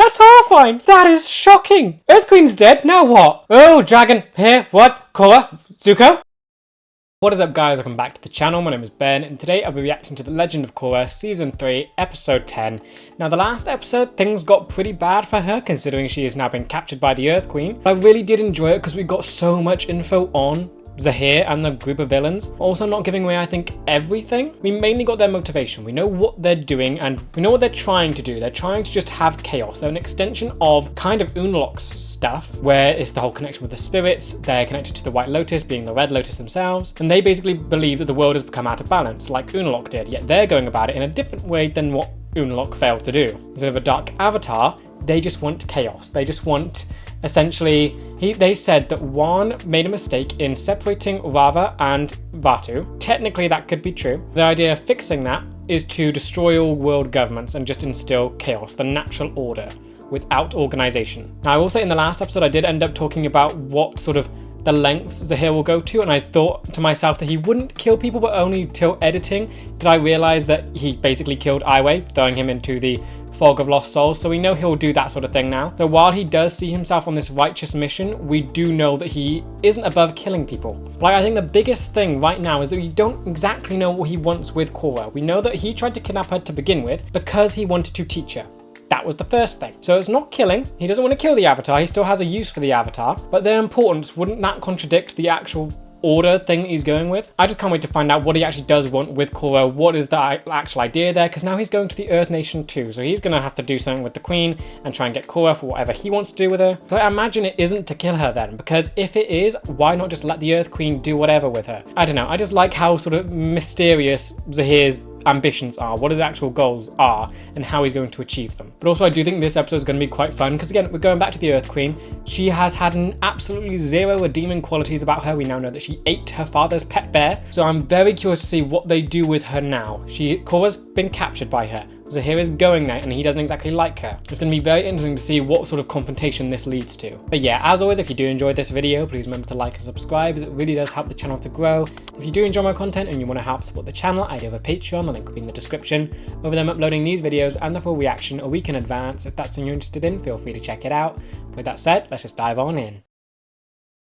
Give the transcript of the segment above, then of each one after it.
That's horrifying. That is shocking. Earth Queen's dead. Now what? Oh, dragon. Here. What? Korra? Zuko? What is up, guys? Welcome back to the channel. My name is Ben, and today I'll be reacting to The Legend of Korra Season 3, Episode 10. Now, the last episode, things got pretty bad for her, considering she has now been captured by the Earth Queen. But I really did enjoy it because we got so much info on Zahir and the group of villains, also not giving away, I think, everything. We mainly got their motivation. We know what they're doing and we know what they're trying to do. They're trying to just have chaos. They're an extension of kind of Unalok's stuff, where it's the whole connection with the spirits. They're connected to the White Lotus, being the Red Lotus themselves, and they basically believe that the world has become out of balance, like Unalok did, yet they're going about it in a different way than what Unalok failed to do. Instead of a dark avatar, they just want chaos. They just want, essentially, they said that Wan made a mistake in separating Rava and Vatu. Technically, that could be true. The idea of fixing that is to destroy all world governments and just instill chaos, the natural order, without organization. Now, I will say in the last episode, I did end up talking about what sort of the lengths Zahir will go to, and I thought to myself that he wouldn't kill people, but only till editing did I realize that he basically killed Aiwei, throwing him into the Fog of Lost Souls, so we know he'll do that sort of thing now. So while he does see himself on this righteous mission, we do know that he isn't above killing people. Like, I think the biggest thing right now is that we don't exactly know what he wants with Korra. We know that he tried to kidnap her to begin with because he wanted to teach her. That was the first thing. So it's not killing. He doesn't want to kill the Avatar. He still has a use for the Avatar, but their importance, wouldn't that contradict the actual order thing that he's going with? I just can't wait to find out what he actually does want with Korra. What is the actual idea there? Because now he's going to the Earth Nation too, so he's going to have to do something with the Queen and try and get Korra for whatever he wants to do with her. So I imagine it isn't to kill her then, because if it is, why not just let the Earth Queen do whatever with her? I don't know. I just like how sort of mysterious Zahir's ambitions are, what his actual goals are, and how he's going to achieve them. But also, I do think this episode is going to be quite fun because, again, we're going back to the Earth Queen. She has had an absolutely zero redeeming qualities about her. We now know that she ate her father's pet bear, so I'm very curious to see what they do with her now. Korra's been captured by her. Zahir is going there and he doesn't exactly like her. It's going to be very interesting to see what sort of confrontation this leads to. But yeah, as always, if you do enjoy this video, please remember to like and subscribe, as it really does help the channel to grow. If you do enjoy my content and you want to help support the channel, I do have a Patreon, the link will be in the description. Over there I'm uploading these videos and the full reaction a week in advance. If that's something you're interested in, feel free to check it out. With that said, let's just dive on in.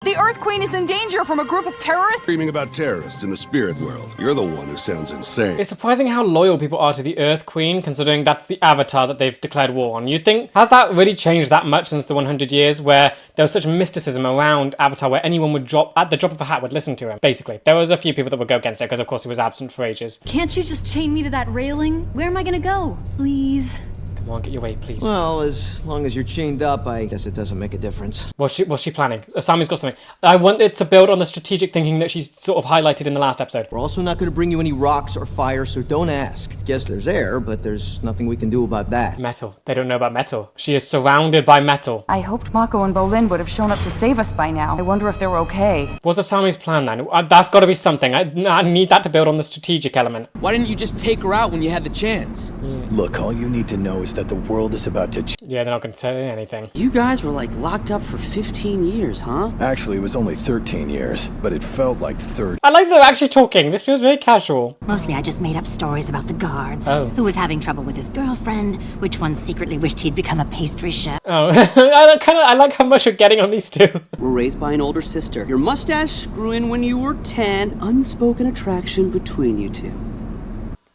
The Earth Queen is in danger from a group of terrorists? Screaming about terrorists in the spirit world. You're the one who sounds insane. It's surprising how loyal people are to the Earth Queen, considering that's the Avatar that they've declared war on. You'd think, has that really changed that much since the 100 years, where there was such mysticism around Avatar, where anyone would at the drop of a hat would listen to him, basically. There was a few people that would go against it, because of course he was absent for ages. Can't you just chain me to that railing? Where am I gonna go? Please? Come on, get your way, please. Well, as long as you're chained up, I guess it doesn't make a difference. What's she planning? Sammy's got something. I wanted to build on the strategic thinking that she's sort of highlighted in the last episode. We're also not going to bring you any rocks or fire, so don't ask. Guess there's air, but there's nothing we can do about that. Metal. They don't know about metal. She is surrounded by metal. I hoped Mako and Bolin would have shown up to save us by now. I wonder if they were okay. What's Asami's plan then? That's got to be something. I need that to build on the strategic element. Why didn't you just take her out when you had the chance? Yeah. Look, all you need to know is that the world is about to yeah, they're not going to tell you anything. You guys were like locked up for 15 years, huh? Actually, it was only 13 years, but it felt like 30. I like that they're actually talking. This feels very casual. Mostly I just made up stories about the guards. Oh. Who was having trouble with his girlfriend, which one secretly wished he'd become a pastry chef. Oh, I like how much you're getting on these two. We're raised by an older sister. Your mustache grew in when you were 10. Unspoken attraction between you two.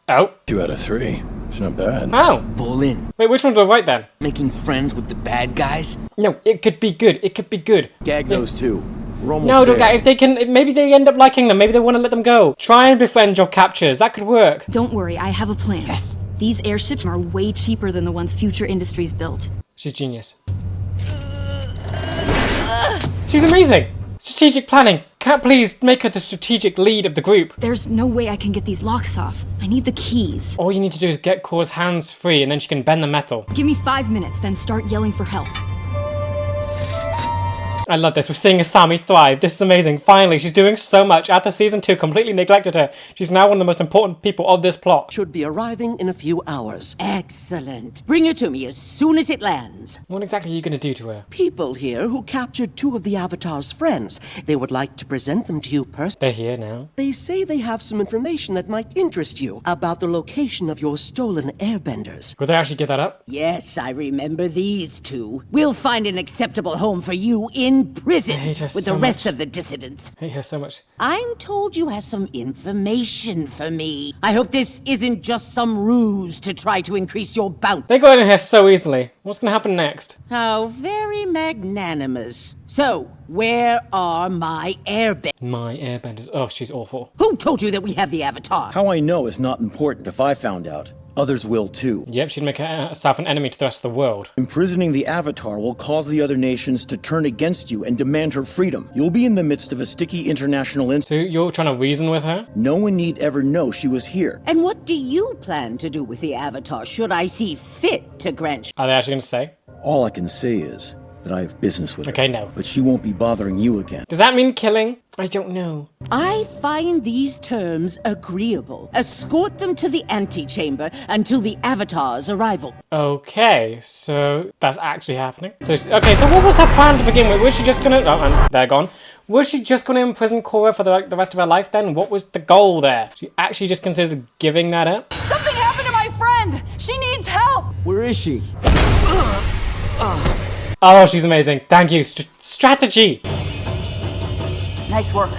Oh. 2 out of 3. It's not bad. Oh. Bolin. Wait, which one's the right then? Making friends with the bad guys? No, it could be good. It could be good. Gag those two. We're almost No, there. don't. If they can, maybe they end up liking them. Maybe they want to let them go. Try and befriend your captures. That could work. Don't worry, I have a plan. Yes. These airships are way cheaper than the ones Future Industries built. She's genius. She's amazing. Strategic planning. Can't please make her the strategic lead of the group. There's no way I can get these locks off. I need the keys. All you need to do is get Korra's hands free and then she can bend the metal. Give me 5 minutes, then start yelling for help. I love this. We're seeing Asami thrive. This is amazing. Finally, she's doing so much. After season 2 completely neglected her, she's now one of the most important people of this plot. Should be arriving in a few hours. Excellent. Bring it to me as soon as it lands. What exactly are you going to do to her? People here who captured 2 of the Avatar's friends. They would like to present them to you personally. They're here now. They say they have some information that might interest you about the location of your stolen airbenders. Will they actually give that up? Yes, I remember these 2. We'll find an acceptable home for you in prison I hate her with so the rest much. of the dissidents. I hate her so much. I'm told you have some information for me. I hope this isn't just some ruse to try to increase your bounty. They got in here so easily. What's going to happen next? How very magnanimous. So, where are my airbenders? My airbenders. Oh, she's awful. Who told you that we have the Avatar? How I know is not important. If I found out, others will too. Yep, she'd make herself an enemy to the rest of the world. Imprisoning the Avatar will cause the other nations to turn against you and demand her freedom. You'll be in the midst of a sticky international So you're trying to reason with her? No one need ever know she was here. And what do you plan to do with the Avatar should I see fit to grant you? Are they actually going to say? All I can say is that I have business with her. Okay, no. But she won't be bothering you again. Does that mean killing? I don't know. I find these terms agreeable. Escort them to the antechamber until the Avatar's arrival. Okay, so that's actually happening. So, okay, so what was her plan to begin with? Was she just gonna... Oh, and they're gone. Was she just gonna imprison Korra for the rest of her life then? What was the goal there? She actually just considered giving that up? Something happened to my friend! She needs help! Where is she? Oh, she's amazing. Thank you. Strategy! Nice work.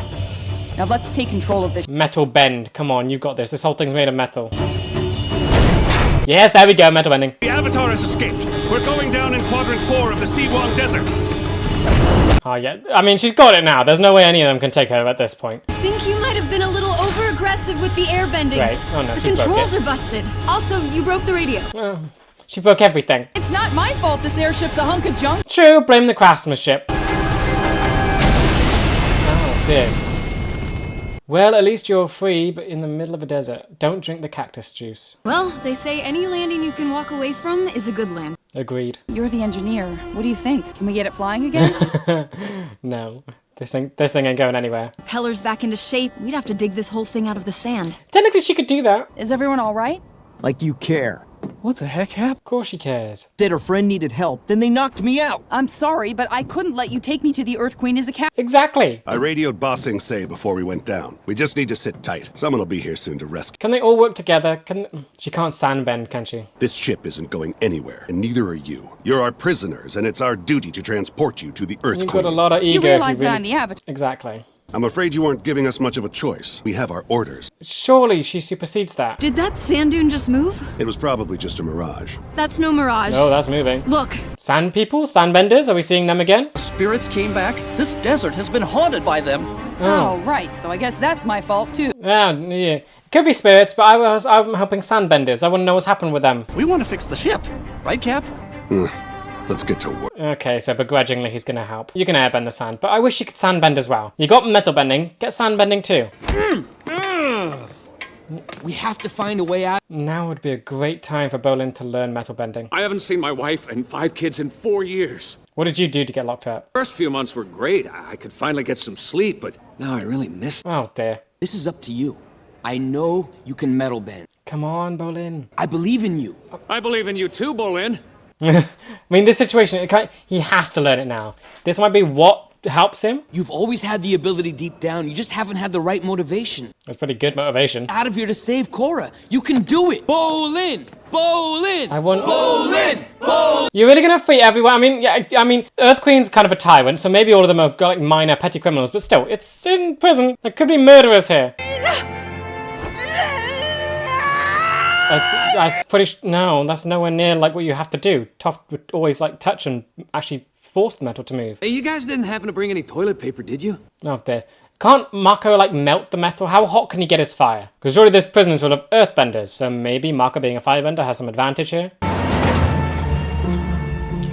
Now let's take control of this. Metal bend. Come on, you got this. This whole thing's made of metal. Yes, there we go. Metal bending. The Avatar has escaped. We're going down in Quadrant 4 of the Siwang Desert. Oh, yeah. I mean, she's got it now. There's no way any of them can take her at this point. I think you might have been a little over-aggressive with the airbending. Right. Oh, no, The she broke controls it. are busted. Also, you broke the radio. She broke everything. It's not my fault this airship's a hunk of junk. True, blame the craftsmanship. Oh, dear. Well, at least you're free, but in the middle of a desert. Don't drink the cactus juice. Well, they say any landing you can walk away from is a good land. Agreed. You're the engineer. What do you think? Can we get it flying again? No. This thing ain't going anywhere. Heller's back into shape. We'd have to dig this whole thing out of the sand. Technically, she could do that. Is everyone all right? Like you care. What the heck happened? Of course she cares. Said her friend needed help, then they knocked me out. I'm sorry, but I couldn't let you take me to the Earth Queen as a cat. Exactly. I radioed Bossing Say before we went down. We just need to sit tight. Someone will be here soon to rescue. Can they all work together? She can't sandbend, can she? This ship isn't going anywhere, and neither are you. You're our prisoners, and it's our duty to transport you to the Earth You've Queen. got a lot of ego. You if realize that really... I'm the Avatar. Exactly. I'm afraid you aren't giving us much of a choice. We have our orders. Surely she supersedes that. Did that sand dune just move? It was probably just a mirage. That's no mirage. No, that's moving. Look. Sand people? Sandbenders? Are we seeing them again? Spirits came back. This desert has been haunted by them. Oh, right. So I guess that's my fault, too. Yeah. It could be spirits, but I'm helping sandbenders. I want to know what's happened with them. We want to fix the ship. Right, Cap? Let's get to work. Okay, so begrudgingly he's going to help. You can airbend the sand, but I wish you could sandbend as well. You got metal bending, get sandbending too. We have to find a way out. Now would be a great time for Bolin to learn metal bending. I haven't seen my wife and 5 kids in 4 years. What did you do to get locked up? First few months were great. I could finally get some sleep, but now I really miss. Oh dear. This is up to you. I know you can metal bend. Come on, Bolin. I believe in you. I believe in you too, Bolin. I mean, this situation, he has to learn it now. This might be what helps him. You've always had the ability deep down. You just haven't had the right motivation. That's pretty good motivation. Out of here to save Korra. You can do it. Bolin! Bolin! I want... Bolin! Bolin! You're really gonna free everyone? I mean, Earth Queen's kind of a tyrant, so maybe all of them are like minor petty criminals, but still, it's in prison. There could be murderers here. I'm pretty no, that's nowhere near like what you have to do. Toph would always like touch and actually force the metal to move. Hey, you guys didn't happen to bring any toilet paper, did you? Oh dear. Can't Mako like melt the metal? How hot can he get his fire? Because surely this prison is full of earthbenders, so maybe Mako being a firebender has some advantage here.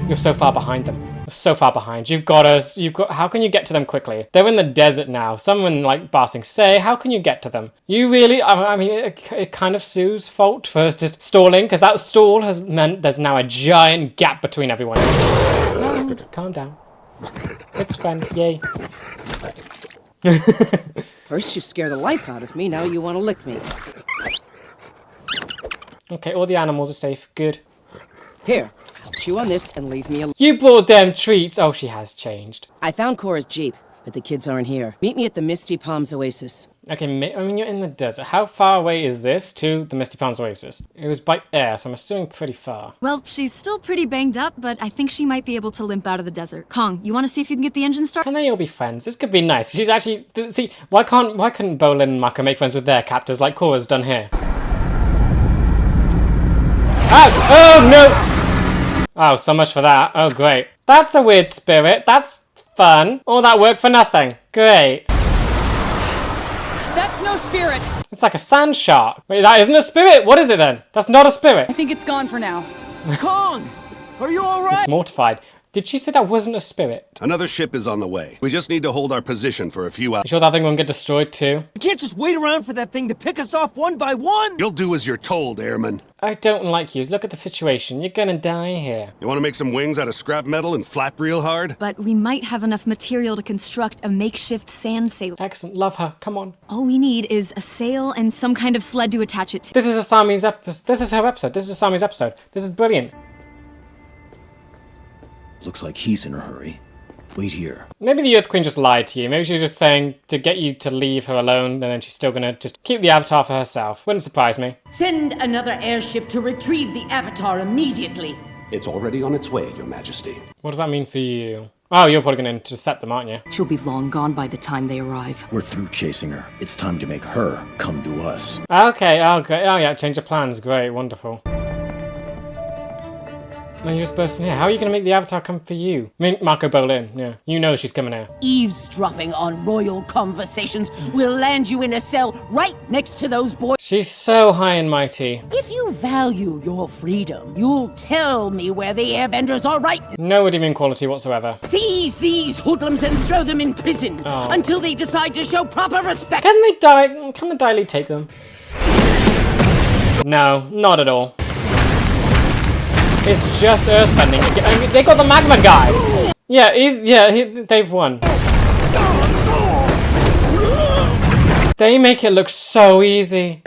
You're so far behind them. You're so far behind. How can you get to them quickly? They're in the desert now. Someone like Basing Say, how can you get to them? You really, I mean, it kind of Sue's fault for just stalling, because that stall has meant there's now a giant gap between everyone. Calm down. It's fun. Yay. First you scare the life out of me, now you want to lick me. Okay, all the animals are safe. Good. Here, chew on this and leave me alone. You brought them treats. Oh, she has changed. I found Korra's jeep, but the kids aren't here. Meet me at the Misty Palms Oasis. Okay, I mean, you're in the desert. How far away is this to the Misty Palms Oasis? It was by air, so I'm assuming pretty far. Well, she's still pretty banged up, but I think she might be able to limp out of the desert. Kong, you want to see if you can get the engine started? Can they all be friends? This could be nice. She's actually... See, why couldn't Bolin and Mako make friends with their captors like Korra's done here? Oh, no! Oh, so much for that. Oh, great. That's a weird spirit. That's fun. All that work for nothing. Great. That's no spirit! It's like a sand shark. Wait, that isn't a spirit? What is it then? That's not a spirit. I think it's gone for now. Kong! Are you alright? It's mortified. Did she say that wasn't a spirit? Another ship is on the way. We just need to hold our position for a few hours. You sure that thing won't get destroyed too? You can't just wait around for that thing to pick us off one by one! You'll do as you're told, Airman. I don't like you. Look at the situation. You're gonna die here. You want to make some wings out of scrap metal and flap real hard? But we might have enough material to construct a makeshift sand sail. Excellent. Love her. Come on. All we need is a sail and some kind of sled to attach it to. This is Asami's episode. This is her episode. This is Asami's episode. This is brilliant. Looks like he's in a hurry. Wait here. Maybe the Earth Queen just lied to you. Maybe she was just saying to get you to leave her alone, and then she's still gonna just keep the Avatar for herself. Wouldn't surprise me. Send another airship to retrieve the Avatar immediately. It's already on its way, Your Majesty. What does that mean for you? Oh, you're probably gonna intercept them, aren't you? She'll be long gone by the time they arrive. We're through chasing her. It's time to make her come to us. Okay, okay. Oh yeah, change of plans. Great, wonderful. And you just burst in here. How are you going to make the Avatar come for you? I mean, Mako Bolin, yeah. You know she's coming here. Eavesdropping on royal conversations will land you in a cell right next to those boys. She's so high and mighty. If you value your freedom, you'll tell me where the airbenders are right. No redeeming quality whatsoever. Seize these hoodlums and throw them in prison until they decide to show proper respect. Can they die? Can the Daily take them? No, not at all. It's just earthbending. I mean, they got the magma guy. Yeah, they've won. They make it look so easy.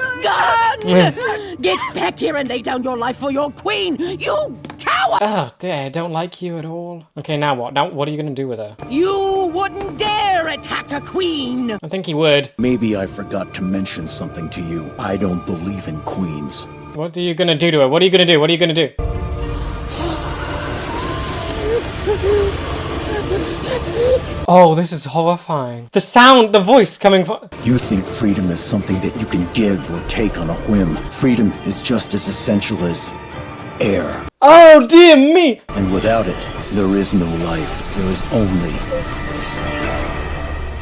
Get back here and lay down your life for your queen, you coward! Oh dear, I don't like you at all. Okay, now what? Now what are you gonna do with her? You wouldn't dare attack a queen! I think he would. Maybe I forgot to mention something to you. I don't believe in queens. What are you gonna do to her? What are you gonna do? What are you gonna do? Oh, this is horrifying. The sound, the voice coming from... You think freedom is something that you can give or take on a whim. Freedom is just as essential as air. Oh, dear me! And without it, there is no life. There is only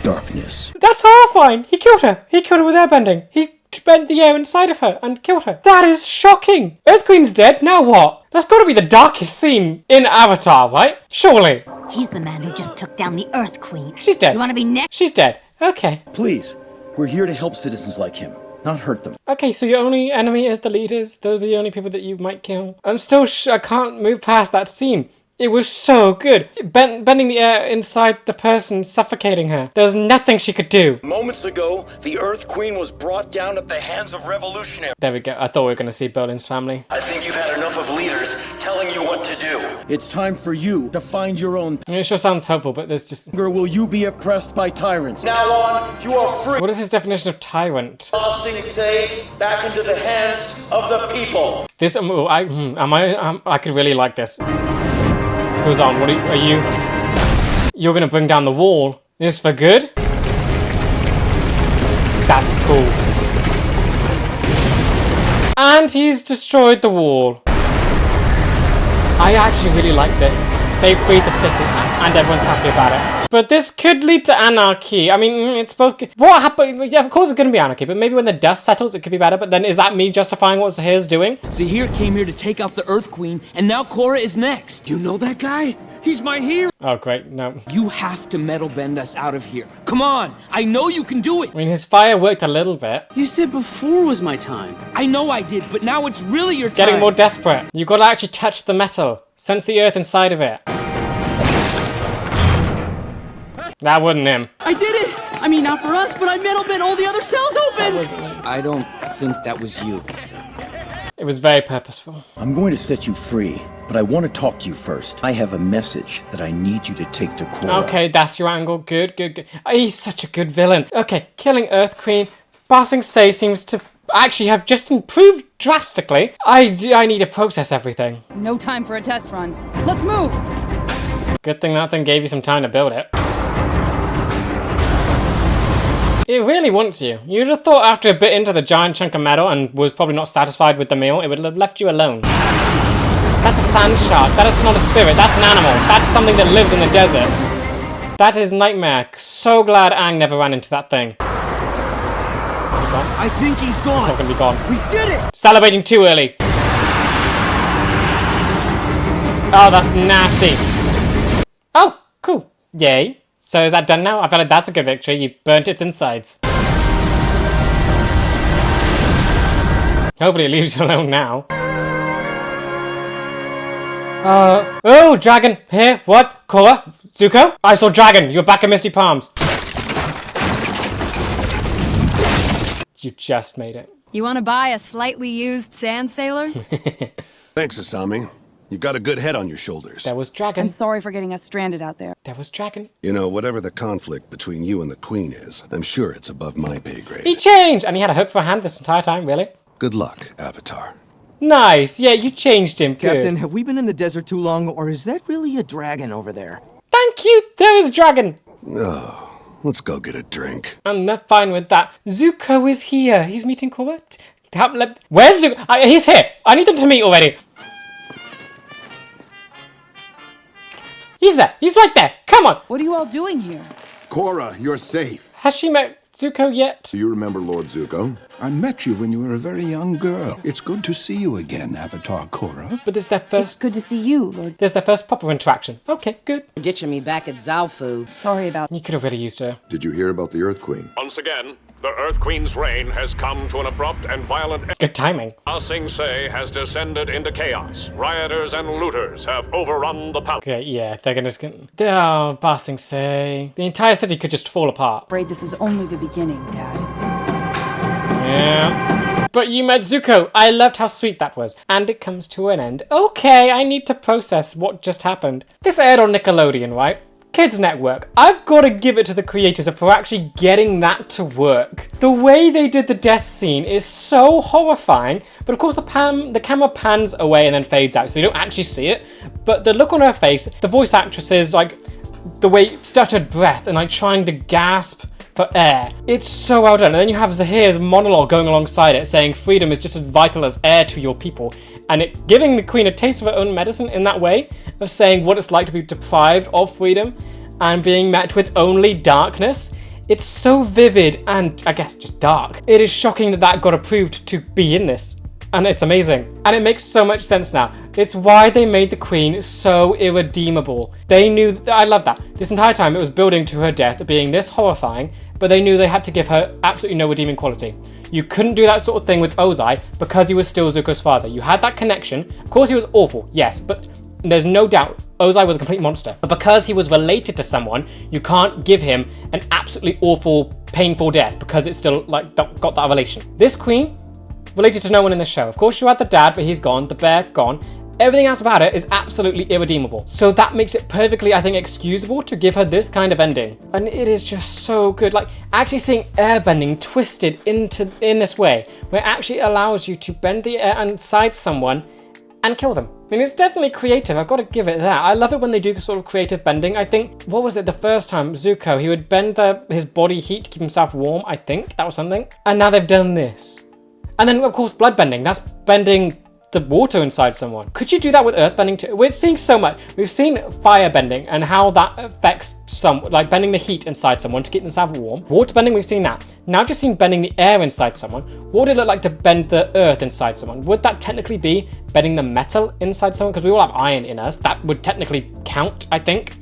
darkness. That's horrifying! He killed her! He killed her with airbending! He bent the air inside of her and killed her. That is shocking! Earth Queen's dead, now what? That's gotta be the darkest scene in Avatar, right? Surely. He's the man who just took down the Earth Queen. She's dead. You want to be next? She's dead. Okay. Please, we're here to help citizens like him, not hurt them. Okay, so your only enemy is the leaders? Those are the only people that you might kill? I'm still I can't move past that scene. It was so good. Bending the air inside the person, suffocating her. There's nothing she could do. Moments ago, the Earth Queen was brought down at the hands of revolutionaries. There we go. I thought we were going to see Bolin's family. I think you've had enough of leaders telling you what to do. It's time for you to find your own. I mean, it sure sounds hopeful, but there's just... Will you be oppressed by tyrants? Now on, you are free. What is his definition of tyrant? Tossing say back into the hands of the people. This, I could really like this. Goes on. What are you? You're gonna bring down the wall. Is this for good? That's cool. And he's destroyed the wall. I actually really like this. They freed the city, and everyone's happy about it. But this could lead to anarchy. I mean, it's both... What happened? Yeah, of course it's going to be anarchy, but maybe when the dust settles, it could be better. But then is that me justifying what Zahir's doing? Zahir came here to take out the Earth Queen, and now Korra is next. You know that guy? He's my hero. Oh, great. No. You have to metal bend us out of here. Come on. I know you can do it. I mean, his fire worked a little bit. You said before was my time. I know I did, but now it's really your it's time. Getting more desperate. You got to actually touch the metal. Sense the earth inside of it. That wasn't him. I did it! I mean, not for us, but I metal bent all the other cells open! I don't think that was you. It was very purposeful. I'm going to set you free, but I want to talk to you first. I have a message that I need you to take to Korra. Okay, that's your angle. Good, good, good. Oh, he's such a good villain. Okay, killing Earth Queen. Ba Sing Se seems to actually have just improved drastically. I need to process everything. No time for a test run. Let's move! Good thing that thing gave you some time to build it. It really wants you. You'd have thought after a bit into the giant chunk of metal and was probably not satisfied with the meal, it would have left you alone. That's a sand shark. That is not a spirit. That's an animal. That's something that lives in the desert. That is nightmare. So glad Aang never ran into that thing. Is it gone? I think he's gone. It's not gonna be gone. We did it! Celebrating too early. Oh, that's nasty. Oh, cool. Yay. So is that done now? I feel like that's a good victory. You burnt its insides. Hopefully it leaves you alone now. Oh, dragon. Here, what? Korra? Zuko? I saw dragon. You're back in Misty Palms. You just made it. You want to buy a slightly used sand sailor? Thanks, Asami. You've got a good head on your shoulders. There was dragon. I'm sorry for getting us stranded out there. There was dragon. You know, whatever the conflict between you and the Queen is, I'm sure it's above my pay grade. He changed! And he had a hook for a hand this entire time, really? Good luck, Avatar. Nice! Yeah, you changed him. Good. Captain, have we been in the desert too long, or is that really a dragon over there? Thank you! There is dragon! Oh, let's go get a drink. I'm not fine with that. Zuko is here. He's meeting Korra. Where's Zuko? He's here! I need them to meet already. He's there. He's right there. Come on. What are you all doing here? Korra, you're safe. Has she met Zuko yet? Do you remember Lord Zuko? I met you when you were a very young girl. It's good to see you again, Avatar Korra. But this is their first... It's good to see you, Lord. There's their first proper interaction. Okay, good. Ditching me back at Zalfu. Sorry about... You could have really used her. Did you hear about the Earth Queen? Once again, the Earth Queen's reign has come to an abrupt and violent end. Good timing. Ba Sing Se has descended into chaos. Rioters and looters have overrun the palace. Okay, yeah, they're gonna just get... Oh, Ba Sing Se. The entire city could just fall apart. Afraid this is only the beginning, Dad. Yeah. But you met Zuko. I loved how sweet that was. And it comes to an end. Okay, I need to process what just happened. This aired on Nickelodeon, right? Kids Network. I've got to give it to the creators for actually getting that to work. The way they did the death scene is so horrifying, but of course the camera pans away and then fades out, so you don't actually see it. But the look on her face, the voice actresses, like the way stuttered breath and like trying to gasp for air. It's so well done. And then you have Zahir's monologue going alongside it saying freedom is just as vital as air to your people. And it giving the Queen a taste of her own medicine in that way of saying what it's like to be deprived of freedom and being met with only darkness. It's so vivid and I guess just dark. It is shocking that that got approved to be in this. And it's amazing. And it makes so much sense now. It's why they made the Queen so irredeemable. They knew, I love that. This entire time it was building to her death being this horrifying, but they knew they had to give her absolutely no redeeming quality. You couldn't do that sort of thing with Ozai because he was still Zuko's father. You had that connection. Of course he was awful, yes, but there's no doubt Ozai was a complete monster. But because he was related to someone, you can't give him an absolutely awful, painful death because it's still like got that relation. This Queen, related to no one in the show. Of course you had the dad, but he's gone, the bear, gone. Everything else about it is absolutely irredeemable. So that makes it perfectly, I think, excusable to give her this kind of ending. And it is just so good. Like, actually seeing airbending twisted in this way, where it actually allows you to bend the air inside someone and kill them. I mean, it's definitely creative, I've got to give it that. I love it when they do sort of creative bending. I think, what was it the first time? Zuko, he would bend his body heat to keep himself warm, I think. That was something. And now they've done this. And then, of course, blood bending. That's bending the water inside someone. Could you do that with earth bending too? We're seeing so much. We've seen fire bending and how that affects like bending the heat inside someone to keep themselves warm. Water bending, we've seen that. Now I've just seen bending the air inside someone. What would it look like to bend the earth inside someone? Would that technically be bending the metal inside someone? Because we all have iron in us. That would technically count, I think.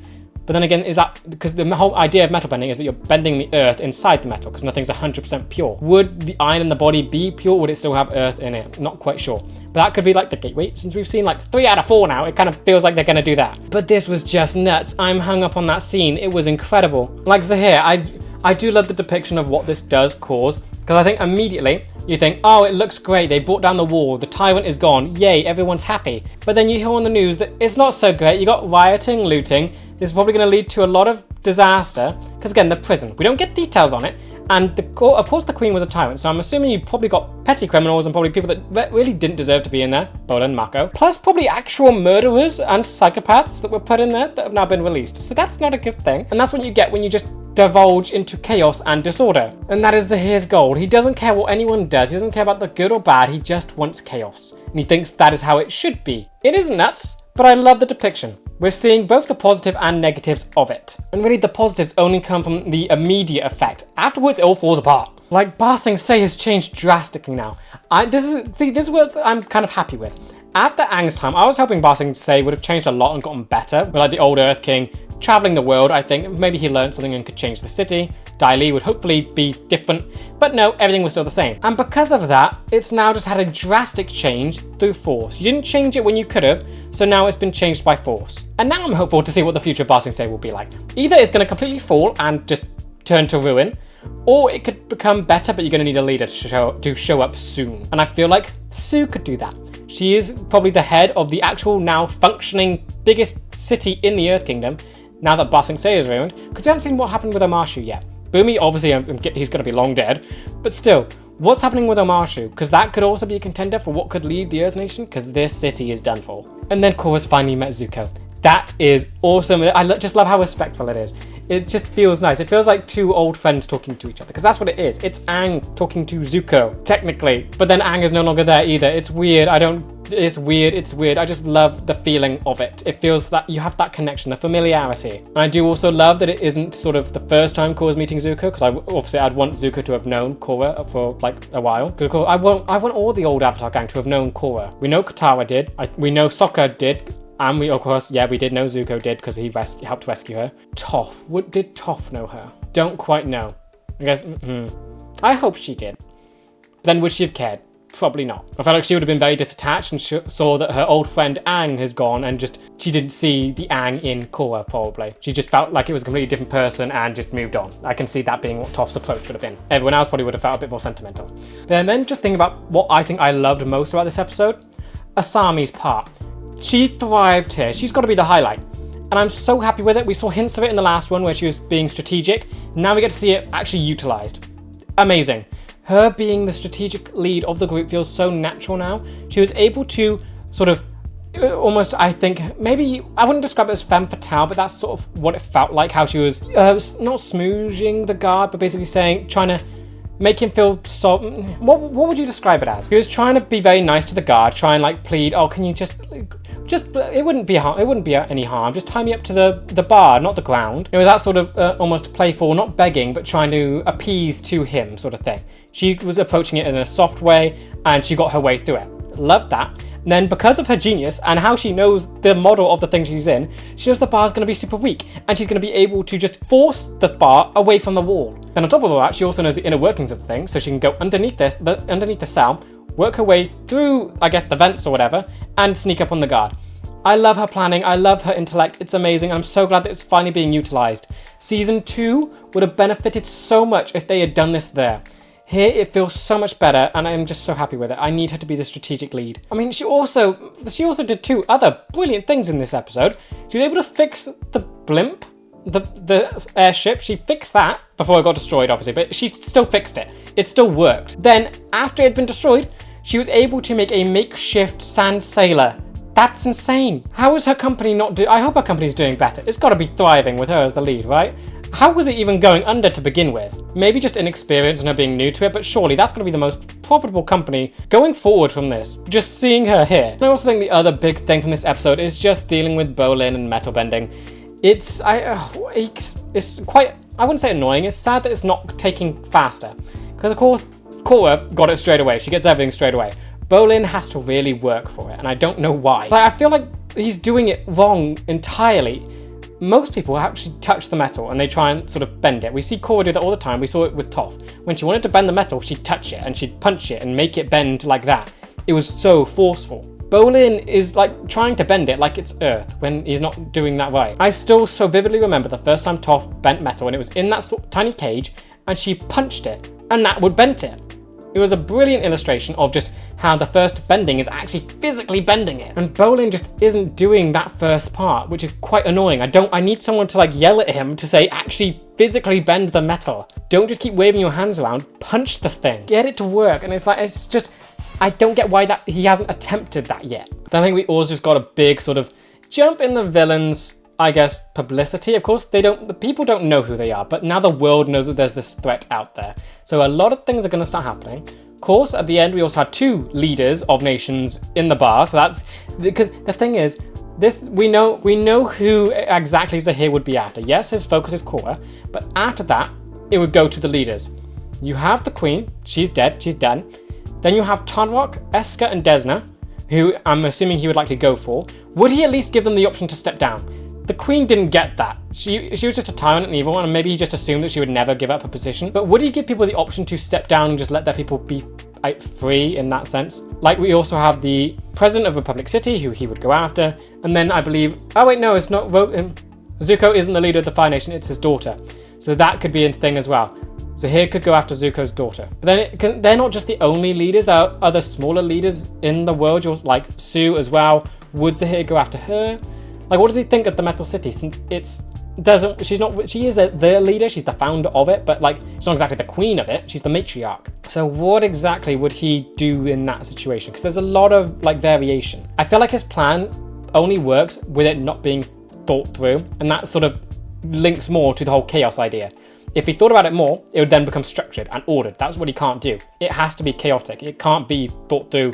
But then again, is that, because the whole idea of metal bending is that you're bending the earth inside the metal, because nothing's 100% pure. Would the iron in the body be pure, or would it still have earth in it? Not quite sure. but that could be like the gateway. Since we've seen like 3 out of 4 now, it kind of feels like they're gonna do that. But this was just nuts. I'm hung up on that scene. It was incredible. Like Zahir, I do love the depiction of what this does cause, because I think immediately you think, oh, it looks great, they brought down the wall, the tyrant is gone, yay, everyone's happy. But then you hear on the news that it's not so great. You got rioting, looting. This is probably going to lead to a lot of disaster, because again, the prison, we don't get details on it, and of course the queen was a tyrant, so I'm assuming you probably got petty criminals and probably people that really didn't deserve to be in there, Bolin, Mako, plus probably actual murderers and psychopaths that were put in there that have now been released. So that's not a good thing, and that's what you get when you just divulge into chaos and disorder. And that is Zahir's goal. He doesn't care what anyone does, he doesn't care about the good or bad, he just wants chaos. And he thinks that is how it should be. It is nuts, but I love the depiction. We're seeing both the positive and negatives of it. And really the positives only come from the immediate effect. Afterwards it all falls apart. Like Ba Sing Se has changed drastically now. This is what I'm kind of happy with. After Aang's time, I was hoping Ba Sing Se would have changed a lot and gotten better. With like the old Earth King traveling the world, I think maybe he learned something and could change the city. Dai Li would hopefully be different, but no, everything was still the same. And because of that, it's now just had a drastic change through force. You didn't change it when you could have, so now it's been changed by force. And now I'm hopeful to see what the future of Ba Sing Se will be like. Either it's going to completely fall and just turn to ruin, or it could become better, but you're going to need a leader to show up soon. And I feel like Su could do that. She is probably the head of the actual now functioning biggest city in the Earth Kingdom, now that Ba Sing Se is ruined, because we haven't seen what happened with Omashu yet. Bumi, obviously, he's going to be long dead, but still, what's happening with Omashu? Because that could also be a contender for what could lead the Earth Nation, because this city is done for. And then Korra's finally met Zuko. That is awesome. I just love how respectful it is. It just feels nice. It feels like two old friends talking to each other, because that's what it is. It's Aang talking to Zuko, technically. But then Aang is no longer there either. It's weird. It's weird. I just love the feeling of it. It feels that you have that connection, the familiarity. And I do also love that it isn't sort of the first time Korra's meeting Zuko, because obviously I'd want Zuko to have known Korra for like a while. Because I want all the old Avatar gang to have known Korra. We know Katara did. We know Sokka did. And we, of course, yeah, we did know Zuko did because he helped rescue her. Toph, did Toph know her? Don't quite know. I guess, I hope she did. But then would she have cared? Probably not. I felt like she would have been very disattached and saw that her old friend Aang had gone and she didn't see the Aang in Korra, probably. She just felt like it was a completely different person and just moved on. I can see that being what Toph's approach would have been. Everyone else probably would have felt a bit more sentimental. And then just think about what I think I loved most about this episode. Asami's part. She thrived here. She's got to be the highlight. And I'm so happy with it. We saw hints of it in the last one where she was being strategic. Now we get to see it actually utilized. Amazing. Her being the strategic lead of the group feels so natural now. She was able to sort of almost, I think, maybe, I wouldn't describe it as femme fatale, but that's sort of what it felt like, how she was not smooching the guard, but basically trying to make him feel so, what would you describe it as? He was trying to be very nice to the guard, try and like plead, oh, can you just, it wouldn't be any harm, just tie me up to the bar, not the ground. It was that sort of almost playful, not begging, but trying to appease to him sort of thing. She was approaching it in a soft way, and she got her way through it. Loved that. And then because of her genius and how she knows the model of the thing she's in, she knows the bar's going to be super weak and she's going to be able to just force the bar away from the wall. And on top of all that, she also knows the inner workings of the thing, so she can go underneath the cell, work her way through, I guess, the vents or whatever, and sneak up on the guard. I love her planning, I love her intellect, it's amazing. I'm so glad that it's finally being utilized. Season 2 would have benefited so much if they had done this there. Here, it feels so much better, and I'm just so happy with it. I need her to be the strategic lead. I mean, she also did 2 other brilliant things in this episode. She was able to fix the blimp, the airship. She fixed that before it got destroyed, obviously, but she still fixed it. It still worked. Then, after it had been destroyed, she was able to make a makeshift sand sailor. That's insane. How is her company not doing? I hope her company's doing better. It's got to be thriving with her as the lead, right? How was it even going under to begin with? Maybe just inexperience and her being new to it, but surely that's going to be the most profitable company going forward from this. Just seeing her here. And I also think the other big thing from this episode is just dealing with Bolin and metal bending. It's quite, I wouldn't say annoying, it's sad that it's not taking faster. Because of course, Korra got it straight away. She gets everything straight away. Bolin has to really work for it, and I don't know why. I feel like he's doing it wrong entirely. Most people actually touch the metal and they try and sort of bend it. We see Korra do that all the time. We saw it with Toph. When she wanted to bend the metal, she'd touch it and she'd punch it and make it bend like that. it was so forceful. Bolin is like trying to bend it like it's Earth when he's not doing that right. I still so vividly remember the first time Toph bent metal and it was in that tiny cage and she punched it and that would bend it. It was a brilliant illustration of just how the first bending is actually physically bending it. And Bolin just isn't doing that first part, which is quite annoying. I need someone to like yell at him to say, actually physically bend the metal. Don't just keep waving your hands around, punch the thing. Get it to work. And it's just, I don't get why that he hasn't attempted that yet. Then I think we also just got a big sort of jump in the villains, I guess, publicity. Of course, the people don't know who they are, but now the world knows that there's this threat out there. So a lot of things are going to start happening. Of course, at the end, we also had 2 leaders of nations in the bar. So that's because the thing is, this we know who exactly Zahir would be after. Yes, his focus is Korra, but after that, it would go to the leaders. You have the Queen. She's dead. She's done. Then you have Tonrok, Eska, and Desna, who I'm assuming he would likely go for. Would he at least give them the option to step down? The Queen didn't get that. She was just a tyrant and evil, and maybe he just assumed that she would never give up her position. But would he give people the option to step down and just let their people be free in that sense? Like, we also have the President of Republic City, who he would go after. And then I believe, oh wait, no, it's not, Zuko isn't the leader of the Fire Nation, it's his daughter. So that could be a thing as well. Zahir could go after Zuko's daughter. But then they're not just the only leaders, there are other smaller leaders in the world, like Sue as well. Would Zahir go after her? Like, what does he think of the Metal City? Since she is the leader, she's the founder of it, but like, she's not exactly the queen of it, she's the matriarch. So what exactly would he do in that situation? Because there's a lot of like variation. I feel like his plan only works with it not being thought through, and that sort of links more to the whole chaos idea. If he thought about it more, it would then become structured and ordered. That's what he can't do. It has to be chaotic. It can't be thought through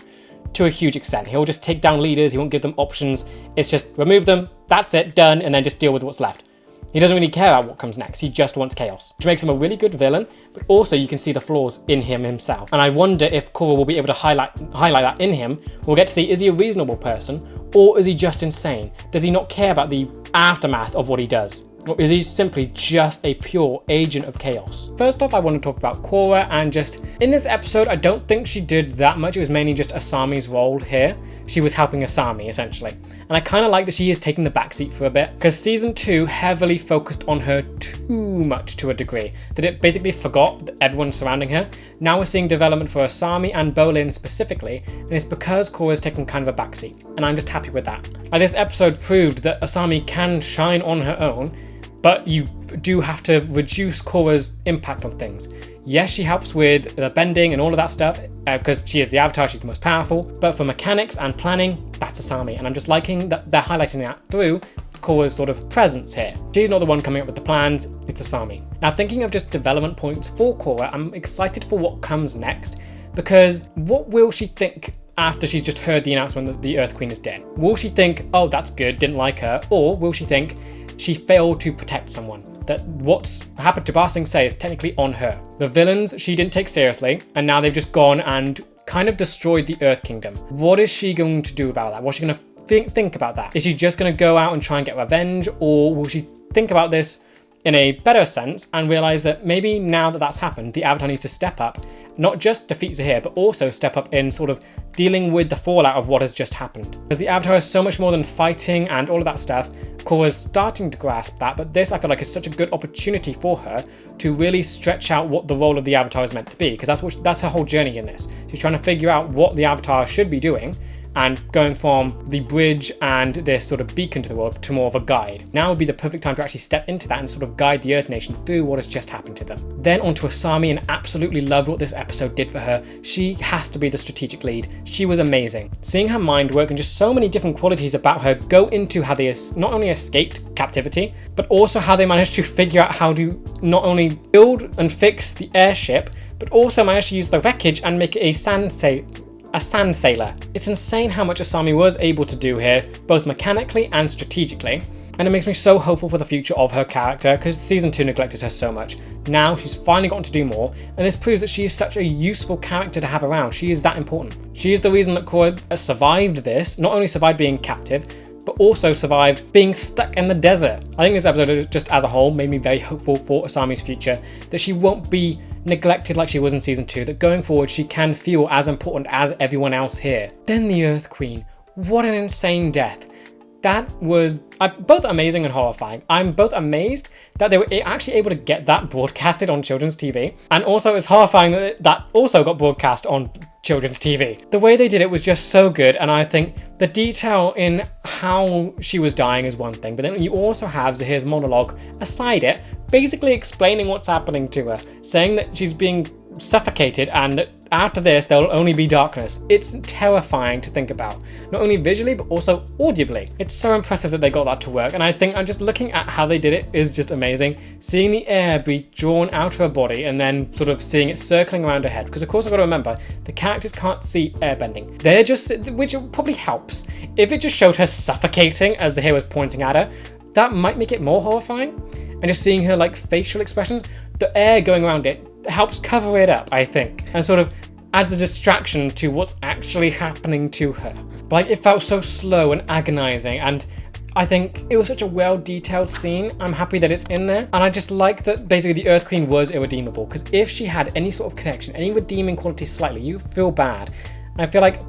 to a huge extent. He'll just take down leaders, he won't give them options. It's just remove them, that's it, done, and then just deal with what's left. He doesn't really care about what comes next, he just wants chaos. Which makes him a really good villain, but also you can see the flaws in him himself. And I wonder if Korra will be able to highlight that in him. We'll get to see, is he a reasonable person, or is he just insane? Does he not care about the aftermath of what he does? Or is he simply just a pure agent of chaos? First off, I want to talk about Korra, and just in this episode, I don't think she did that much. It was mainly just Asami's role here. She was helping Asami, essentially. And I kind of like that she is taking the backseat for a bit, because season 2 heavily focused on her too much to a degree, that it basically forgot everyone surrounding her. Now we're seeing development for Asami and Bolin specifically, and it's because Korra's taken kind of a backseat, and I'm just happy with that. Like, this episode proved that Asami can shine on her own, but you do have to reduce Korra's impact on things. Yes, she helps with the bending and all of that stuff, because she is the Avatar, she's the most powerful, but for mechanics and planning, that's Asami. And I'm just liking that they're highlighting that through Korra's sort of presence here. She's not the one coming up with the plans, it's Asami. Now, thinking of just development points for Korra, I'm excited for what comes next, because what will she think after she's just heard the announcement that the Earth Queen is dead? Will she think, oh, that's good, didn't like her, or will she think, she failed to protect someone, that what's happened to Ba Sing Se is technically on her? The villains she didn't take seriously, and now they've just gone and kind of destroyed the Earth Kingdom. What is she going to do about that? What's she going to think about that? Is she just going to go out and try and get revenge, or will she think about this in a better sense and realize that maybe now that that's happened, the Avatar needs to step up, not just defeat Zahir, but also step up in sort of dealing with the fallout of what has just happened. Because the Avatar is so much more than fighting and all of that stuff. Korra's starting to grasp that, but this I feel like is such a good opportunity for her to really stretch out what the role of the Avatar is meant to be, because that's her whole journey in this. She's trying to figure out what the Avatar should be doing, and going from the bridge and this sort of beacon to the world to more of a guide. Now would be the perfect time to actually step into that and sort of guide the Earth Nation through what has just happened to them. Then onto Asami, and absolutely loved what this episode did for her. She has to be the strategic lead. She was amazing. Seeing her mind work and just so many different qualities about her go into how they not only escaped captivity, but also how they managed to figure out how to not only build and fix the airship, but also manage to use the wreckage and make it a sand sailor. It's insane how much Asami was able to do here, both mechanically and strategically, and it makes me so hopeful for the future of her character, because season 2 neglected her so much. Now she's finally gotten to do more, and this proves that she is such a useful character to have around. She is that important. She is the reason that Korra survived this, not only survived being captive, but also survived being stuck in the desert. I think this episode just as a whole made me very hopeful for Asami's future, that she won't be neglected like she was in season 2, that going forward she can feel as important as everyone else here. Then the Earth Queen. What an insane death. That was both amazing and horrifying. I'm both amazed that they were actually able to get that broadcasted on children's TV, and also it's horrifying that that also got broadcast on children's TV. The way they did it was just so good, and I think the detail in how she was dying is one thing, but then you also have Zahir's monologue aside it, basically explaining what's happening to her, saying that she's being suffocated and after this there will only be darkness. It's terrifying to think about, not only visually but also audibly. It's so impressive that they got that to work, and I think I'm just looking at how they did it is just amazing. Seeing the air be drawn out of her body and then sort of seeing it circling around her head, because of course I've got to remember the characters can't see airbending. They're just, which probably helps. If it just showed her suffocating as Zahir was pointing at her, that might make it more horrifying. And just seeing her like facial expressions, the air going around it helps cover it up, I think, and sort of adds a distraction to what's actually happening to her. But like, it felt so slow and agonizing, and I think it was such a well-detailed scene. I'm happy that it's in there, and I just like that basically the Earth Queen was irredeemable, because if she had any sort of connection, any redeeming quality slightly, you feel bad. And I feel like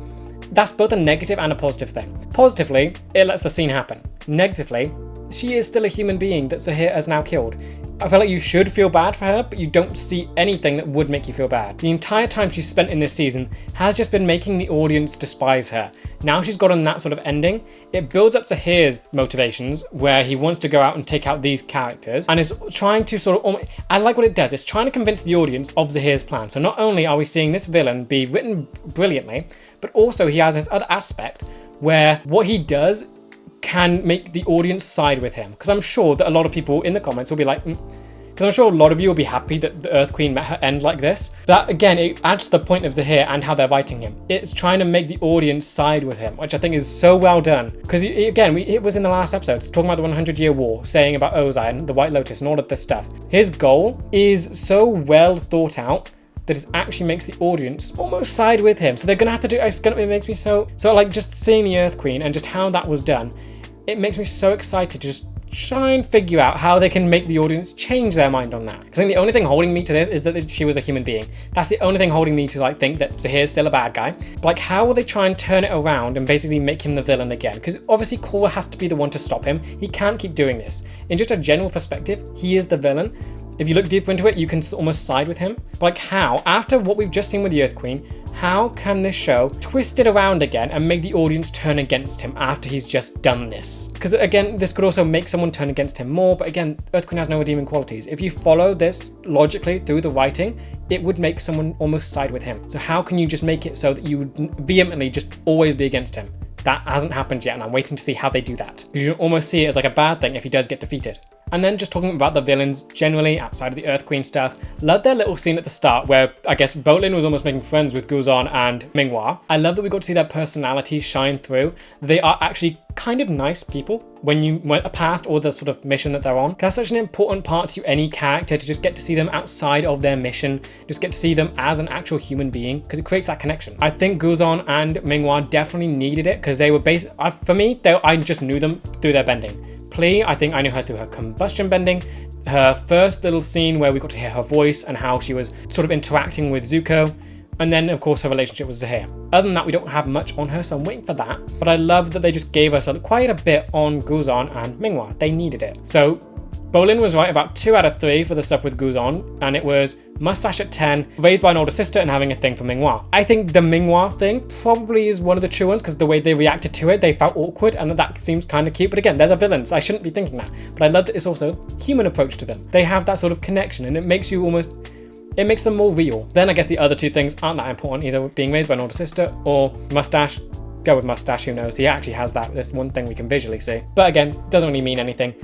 that's both a negative and a positive thing. Positively, it lets the scene happen. Negatively, she is still a human being that Zahir has now killed. I feel like you should feel bad for her, but you don't see anything that would make you feel bad. The entire time she's spent in this season has just been making the audience despise her. Now she's gotten that sort of ending, it builds up to Zahir's motivations, where he wants to go out and take out these characters, and is trying to sort of, I like what it does, it's trying to convince the audience of Zahir's plan. So not only are we seeing this villain be written brilliantly, but also he has this other aspect where what he does can make the audience side with him, because I'm sure that a lot of people in the comments will be like, because I'm sure a lot of you will be happy that the Earth Queen met her end like this. That again, it adds to the point of Zahir and how they're writing him. It's trying to make the audience side with him, which I think is so well done. Because again, it was in the last episode, it's talking about the 100-year war, saying about Ozai and the White Lotus and all of this stuff. His goal is so well thought out that it actually makes the audience almost side with him. So they're gonna have to do, it makes me so like just seeing the Earth Queen and just how that was done, it makes me so excited to just try and figure out how they can make the audience change their mind on that. Because I think the only thing holding me to this is that she was a human being. That's the only thing holding me to like think that Zahir's still a bad guy. But like, how will they try and turn it around and basically make him the villain again? Because obviously Korra has to be the one to stop him. He can't keep doing this. In just a general perspective, he is the villain. If you look deeper into it, you can almost side with him. But like, how? After what we've just seen with the Earth Queen, how can this show twist it around again and make the audience turn against him after he's just done this? Because again, this could also make someone turn against him more, but again, Earth Queen has no redeeming qualities. If you follow this logically through the writing, it would make someone almost side with him. So how can you just make it so that you would vehemently just always be against him? That hasn't happened yet, and I'm waiting to see how they do that. You should almost see it as like a bad thing if he does get defeated. And then just talking about the villains generally outside of the Earth Queen stuff, love their little scene at the start where I guess Bolin was almost making friends with Guzan and Minghua. I love that we got to see their personalities shine through. They are actually kind of nice people when you went past all the sort of mission that they're on. That's such an important part to any character, to just get to see them outside of their mission, just get to see them as an actual human being, because it creates that connection. I think Guzan and Minghua definitely needed it, because they were for me, I just knew them through their bending. Pli, I think I knew her through her combustion bending, her first little scene where we got to hear her voice and how she was sort of interacting with Zuko, and then of course her relationship with Zahir. Other than that, we don't have much on her, so I'm waiting for that. But I love that they just gave us quite a bit on Guzan and Minghua. They needed it. So Bolin was right about 2 out of 3 for the stuff with Guzan, and it was mustache at 10, raised by an older sister, and having a thing for Minghua. I think the Minghua thing probably is one of the true ones, because the way they reacted to it, they felt awkward, and that seems kind of cute. But again, they're the villains. I shouldn't be thinking that. But I love that it's also a human approach to them. They have that sort of connection, and it makes you almost, it makes them more real. Then I guess the other two things aren't that important, either being raised by an older sister or mustache. Go with mustache, who knows? He actually has that. There's one thing we can visually see. But again, doesn't really mean anything.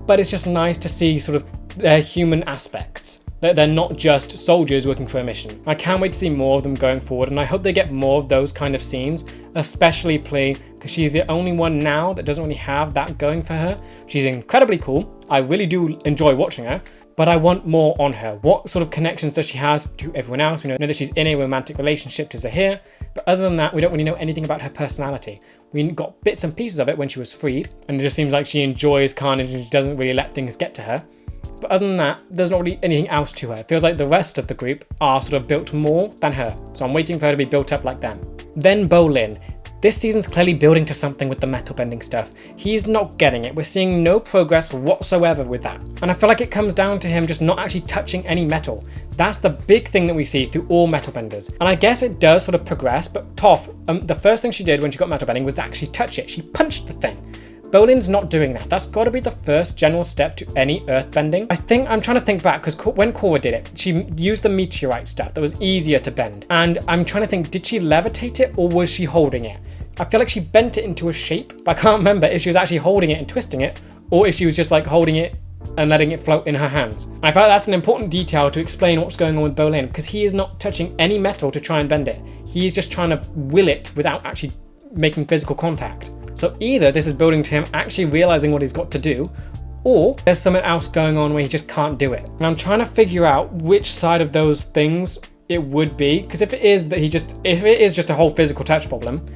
But it's just nice to see sort of their human aspects. That they're not just soldiers working for a mission. I can't wait to see more of them going forward, and I hope they get more of those kind of scenes, especially Pli, because she's the only one now that doesn't really have that going for her. She's incredibly cool. I really do enjoy watching her, but I want more on her. What sort of connections does she have to everyone else? We know that she's in a romantic relationship to Zahir, but other than that, we don't really know anything about her personality. We got bits and pieces of it when she was freed, and it just seems like she enjoys carnage and she doesn't really let things get to her. But other than that, there's not really anything else to her. It feels like the rest of the group are sort of built more than her, so I'm waiting for her to be built up like them. Then Bolin. This season's clearly building to something with the metal bending stuff. He's not getting it. We're seeing no progress whatsoever with that. And I feel like it comes down to him just not actually touching any metal. That's the big thing that we see through all metal benders. And I guess it does sort of progress, but Toph, the first thing she did when she got metal bending was to actually touch it. She punched the thing. Bolin's not doing that. That's got to be the first general step to any earth bending. I'm trying to think back, because when Korra did it, she used the meteorite stuff that was easier to bend. And I'm trying to think, did she levitate it or was she holding it? I feel like she bent it into a shape, but I can't remember if she was actually holding it and twisting it, or if she was just like holding it and letting it float in her hands. And I feel like that's an important detail to explain what's going on with Bolin, because he is not touching any metal to try and bend it. He is just trying to will it without actually making physical contact. So either this is building to him actually realizing what he's got to do, or there's something else going on where he just can't do it. And I'm trying to figure out which side of those things it would be, because if it is just a whole physical touch problem,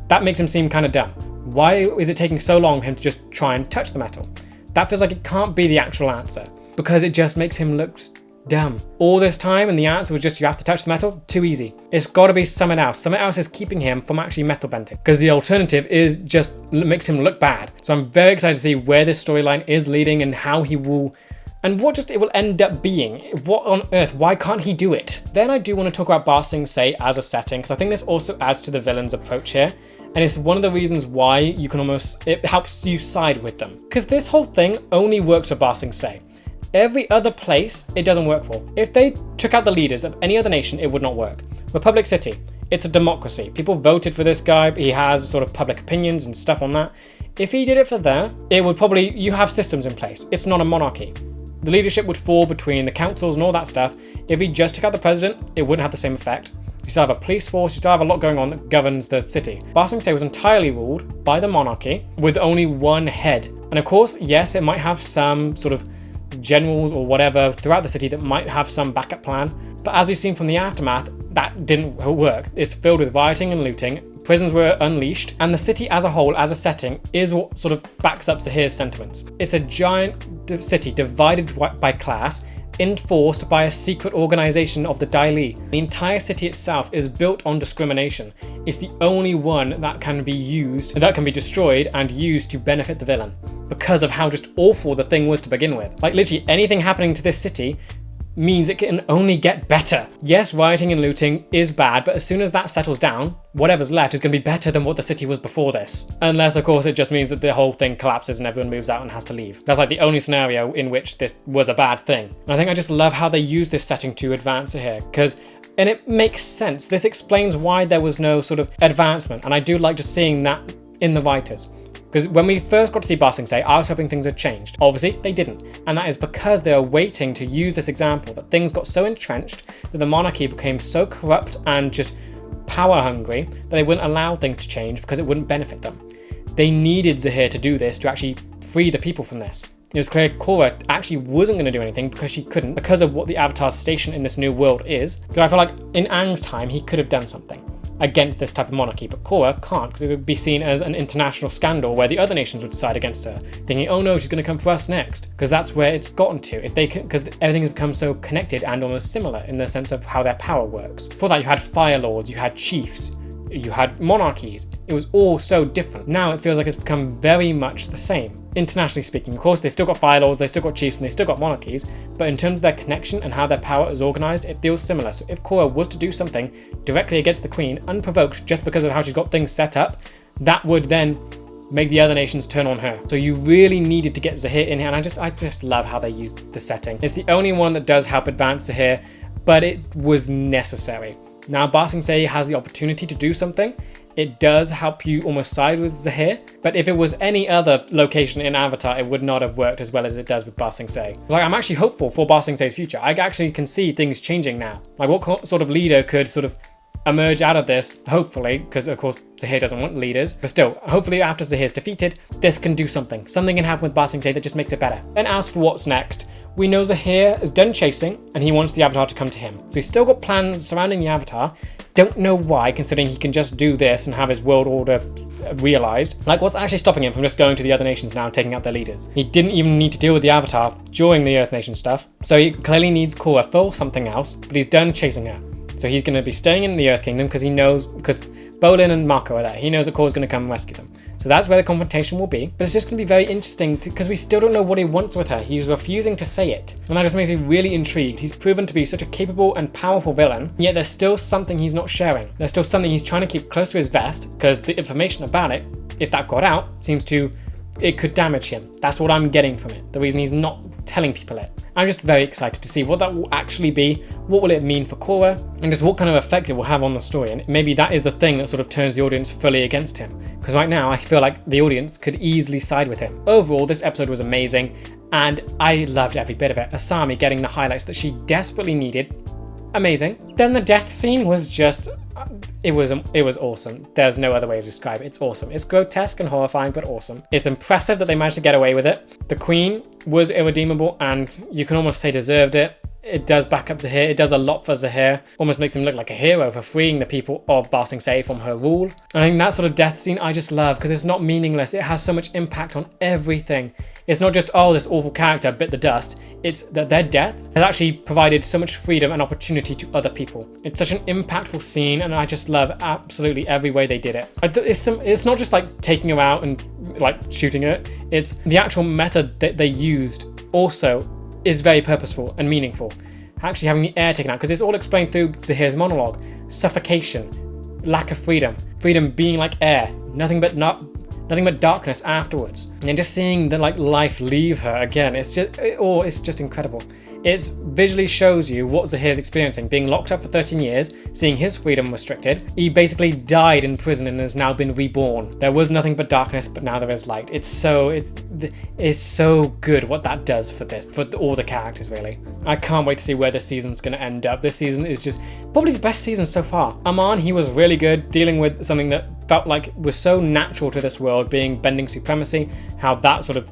that makes him seem kind of dumb. Why is it taking so long for him to just try and touch the metal? That feels like it can't be the actual answer, because it just makes him look dumb. All this time and the answer was just you have to touch the metal? Too easy. It's got to be something else. Something else is keeping him from actually metal bending, because the alternative is just makes him look bad. So I'm very excited to see where this storyline is leading and how he will, and what just it will end up being. What on earth? Why can't he do it? Then I do want to talk about Ba Sing Se as a setting, because I think this also adds to the villain's approach here. And it's one of the reasons why you can it helps you side with them. Because this whole thing only works for Ba Sing Se. Every other place, it doesn't work for. If they took out the leaders of any other nation, it would not work. Republic City, it's a democracy. People voted for this guy. He has sort of public opinions and stuff on that. If he did it for there, it would probably, you have systems in place. It's not a monarchy. The leadership would fall between the councils and all that stuff. If he just took out the president, it wouldn't have the same effect. You still have a police force, you still have a lot going on that governs the city. Ba Sing Se was entirely ruled by the monarchy with only one head. And of course, yes, it might have some sort of generals or whatever throughout the city that might have some backup plan. But as we've seen from the aftermath, that didn't work. It's filled with rioting and looting. Prisons were unleashed, and the city as a whole, as a setting, is what sort of backs up Zahir's sentiments. It's a giant city divided by class, enforced by a secret organization of the Dai Li. The entire city itself is built on discrimination. It's the only one that can be used, that can be destroyed and used to benefit the villain, because of how just awful the thing was to begin with. Like literally anything happening to this city means it can only get better. Yes, rioting and looting is bad, but as soon as that settles down, whatever's left is going to be better than what the city was before this. Unless, of course, it just means that the whole thing collapses and everyone moves out and has to leave. That's like the only scenario in which this was a bad thing. And I think I just love how they use this setting to advance it here, and it makes sense. This explains why there was no sort of advancement, and I do like just seeing that in the writers. Because when we first got to see Ba Sing Se, I was hoping things had changed. Obviously, they didn't. And that is because they are waiting to use this example that things got so entrenched that the monarchy became so corrupt and just power hungry that they wouldn't allow things to change because it wouldn't benefit them. They needed Zahir to do this to actually free the people from this. It was clear Korra actually wasn't going to do anything because she couldn't, because of what the Avatar's station in this new world is. So I feel like in Aang's time, he could have done something against this type of monarchy, but Korra can't, because it would be seen as an international scandal where the other nations would side against her, thinking, oh no, she's going to come for us next, because that's where it's gotten to. If they can, because everything has become so connected and almost similar in the sense of how their power works. Before that, you had fire lords, you had chiefs, you had monarchies. It was all so different. Now it feels like it's become very much the same. Internationally speaking, of course, they still got fire lords, they still got chiefs, and they still got monarchies, but in terms of their connection and how their power is organized, it feels similar. So if Korra was to do something directly against the Queen, unprovoked, just because of how she's got things set up, that would then make the other nations turn on her. So you really needed to get Zahir in here, and I just love how they used the setting. It's the only one that does help advance Zahir, but it was necessary. Now Ba Sing Se has the opportunity to do something. It does help you almost side with Zahir, but if it was any other location in Avatar, it would not have worked as well as it does with Ba Sing Se. Like, I'm actually hopeful for Ba Sing Se's future. I actually can see things changing now. Like, what sort of leader could sort of emerge out of this, hopefully, because of course Zahir doesn't want leaders, but still, hopefully after Zahir's defeated, this can do something. Something can happen with Ba Sing Se that just makes it better. Then as for what's next, we know Zahir is done chasing and he wants the Avatar to come to him. So he's still got plans surrounding the Avatar. Don't know why, considering he can just do this and have his world order realized. Like, what's actually stopping him from just going to the other nations now and taking out their leaders? He didn't even need to deal with the Avatar during the Earth Nation stuff. So he clearly needs Korra for something else, but he's done chasing her. So he's going to be staying in the Earth Kingdom because he knows, because Bolin and Mako are there. He knows that Korra's going to come and rescue them. So that's where the confrontation will be. But it's just going to be very interesting because we still don't know what he wants with her. He's refusing to say it. And that just makes me really intrigued. He's proven to be such a capable and powerful villain, yet there's still something he's not sharing. There's still something he's trying to keep close to his vest because the information about it, if that got out, seems to, it could damage him. That's what I'm getting from it. The reason he's not telling people it. I'm just very excited to see what that will actually be. What will it mean for Korra? And just what kind of effect it will have on the story. And maybe that is the thing that sort of turns the audience fully against him. Because right now I feel like the audience could easily side with him. Overall, this episode was amazing. And I loved every bit of it. Asami getting the highlights that she desperately needed. Amazing. Then the death scene was just... It was awesome. There's no other way to describe it. It's awesome. It's grotesque and horrifying, but awesome. It's impressive that they managed to get away with it. The Queen was irredeemable and you can almost say deserved it. It does back up Zahir. It does a lot for Zahir. Almost makes him look like a hero for freeing the people of Ba Sing Se from her rule. And I think that sort of death scene I just love because it's not meaningless. It has so much impact on everything. It's not just, oh, this awful character bit the dust. It's that their death has actually provided so much freedom and opportunity to other people. It's such an impactful scene and I just love absolutely every way they did it. It's not just like taking her out and like shooting her. It's the actual method that they used also is very purposeful and meaningful. Actually having the air taken out, because it's all explained through Zahir's monologue. Suffocation, lack of freedom, freedom being like air, nothing but darkness afterwards. And then just seeing the like life leave her again, it's just incredible. It visually shows you what Zahir's experiencing, being locked up for 13 years, seeing his freedom restricted. He basically died in prison and has now been reborn. There was nothing but darkness, but now there is light. It's so good what that does for all the characters, really. I can't wait to see where this season's going to end up. This season is just probably the best season so far. Aman, he was really good dealing with something that felt like was so natural to this world, being bending supremacy, how that sort of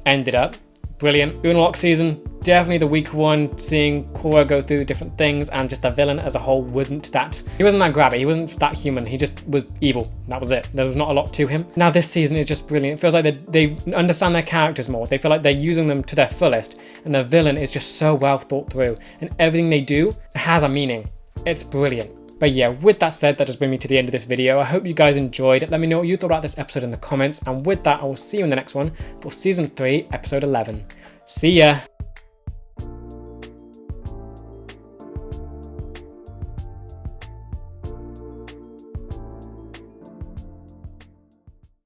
ended up. Brilliant. Unlock season, definitely the weaker one, seeing Korra go through different things, and just the villain as a whole he wasn't that grabby, he wasn't that human, he just was evil. That was it. There was not a lot to him. Now this season is just brilliant. It feels like they understand their characters more. They feel like they're using them to their fullest, and the villain is just so well thought through, and everything they do has a meaning. It's brilliant. But yeah, with that said, that does bring me to the end of this video. I hope you guys enjoyed. Let me know what you thought about this episode in the comments. And with that, I will see you in the next one for Season 3, Episode 11. See ya!